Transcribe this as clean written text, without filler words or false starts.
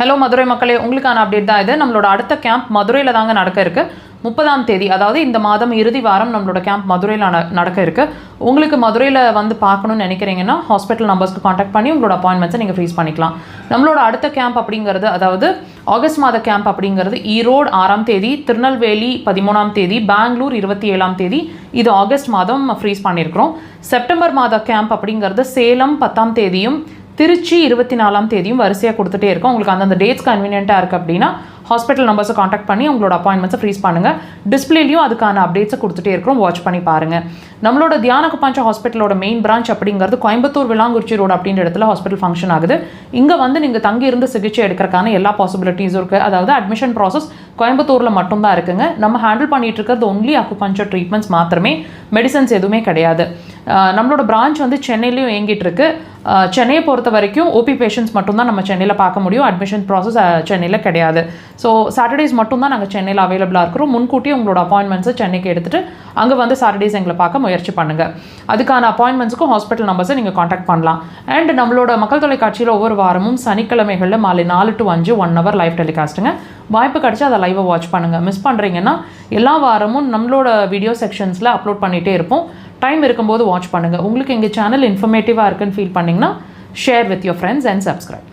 Hello Madurai மக்களே, உங்களுக்கான update தான் இது. நம்மளோட அடுத்த கேம்ப் மதுரையில் தாங்க நடக்க இருக்குது. 30ஆம் தேதி, அதாவது இந்த மாதம் இறுதி வாரம் நம்மளோட கேம்ப் மதுரையில் நடக்க இருக்குது. உங்களுக்கு மதுரையில் வந்து பார்க்கணும்னு நினைக்கிறீங்கன்னா ஹாஸ்பிட்டல் நம்பர்ஸ்க்கு காண்டாக்ட் பண்ணி உங்களோட அப்பாயின்மெண்ட்ஸை நீங்கள் ஃப்ரீஸ் பண்ணிக்கலாம். நம்மளோட அடுத்த கேம்ப் அப்படிங்கிறது, அதாவது ஆகஸ்ட் மாத கேம்ப் அப்படிங்கிறது ஈரோடு 6ஆம் தேதி, திருநெல்வேலி 13ஆம் தேதி, பெங்களூர் 27ஆம் தேதி. இது ஆகஸ்ட் மாதம் ஃப்ரீஸ் பண்ணியிருக்கிறோம். செப்டம்பர் மாத கேம்ப் அப்படிங்கிறது சேலம் 10ஆம் தேதியும், திருச்சி 24ஆம் தேதியும் வரிசையாக கொடுத்துட்டே இருக்கும். உங்களுக்கு அந்தந்த டேட்ஸ் கன்வீனியண்ட்டாக இருக்குது அப்படின்னா ஹாஸ்பிட்டல் நம்பர்ஸை காண்டாக்ட் பண்ணி உங்களோட அப்பாயின்மெண்ட்ஸை ஃப்ரீஸ் பண்ணுங்கள். டிஸ்பிளேலையும் அதுக்கான அப்டேட்ஸை கொடுத்துட்டே இருக்கிறோம், வாட்ச் பண்ணி பாருங்கள். நம்மளோட தியானகுப்பாஞ்சா ஹாஸ்பிட்டலோட மெயின் பிரான்ச் அப்படிங்கிறது கோயம்புத்தூர் விளாங்குறிச்சி ரோடு அப்படின்ற இடத்துல ஹாஸ்பிட்டல் ஃபங்க்ஷன் ஆகுது. இங்கே வந்து நீங்கள் தங்கி இருந்து சிகிச்சை எடுக்கிறதுக்கான எல்லா பாசிபிலிட்டிஸும் இருக்குது. அதாவது அட்மிஷன் ப்ராசஸ் கோயம்புத்தூரில் மட்டும்தான் இருக்குங்க. நம்ம ஹேண்டில் பண்ணிட்டு இருக்கிறது ஒன்லி அக்குபஞ்சர் ட்ரீட்மெண்ட்ஸ் மாத்திரமே, மெடிசன்ஸ் எதுவுமே கிடையாது. நம்மளோட பிரான்ச் வந்து சென்னையிலையும் இயங்கிட்டு இருக்கு. சென்னையை பொறுத்த வரைக்கும் ஓபி பேஷண்ட்ஸ் மட்டும்தான் நம்ம சென்னையில் பார்க்க முடியும். அட்மிஷன் ப்ராசஸ் சென்னையில் கிடையாது. ஸோ சாட்டர்டேஸ் மட்டும்தான் நாங்கள் சென்னையில் அவைலபிளாக இருக்கிறோம். முன்கூட்டியே உங்களோட அப்பாயின்மெண்ட்ஸை சென்னைக்கு எடுத்துகிட்டு அங்கே வந்து சாட்டர்டேஸ் எங்களை பார்க்க முயற்சி பண்ணுங்கள். அதுக்கான அப்பாயின்மெண்ட்ஸுக்கும் ஹாஸ்பிட்டல் நம்பர்ஸை நீங்கள் காண்டாக்ட் பண்ணலாம். அண்ட் நம்மளோட மக்கள் தொலைக்காட்சியில் ஒவ்வொரு வாரமும் சனிக்கிழமைகளில் மாலை 4 to 5 1 hour லைவ் டெலிகாஸ்ட்டுங்க. வாய்ப்பு கிடச்சா அதை லைவை வாட்ச் பண்ணுங்கள். மிஸ் பண்ணுறீங்கன்னா எல்லா வாரமும் நம்மளோட வீடியோ செக்ஷன்ஸில் அப்லோட் பண்ணிகிட்டே இருப்போம். டைம் இருக்கும்போது வாட்ச் பண்ணுங்கள். உங்களுக்கு எங்கள் சேனல் இன்ஃபர்மேட்டிவாக இருக்குன்னு ஃபீல் பண்ணிங்கன்னா share with your friends and subscribe.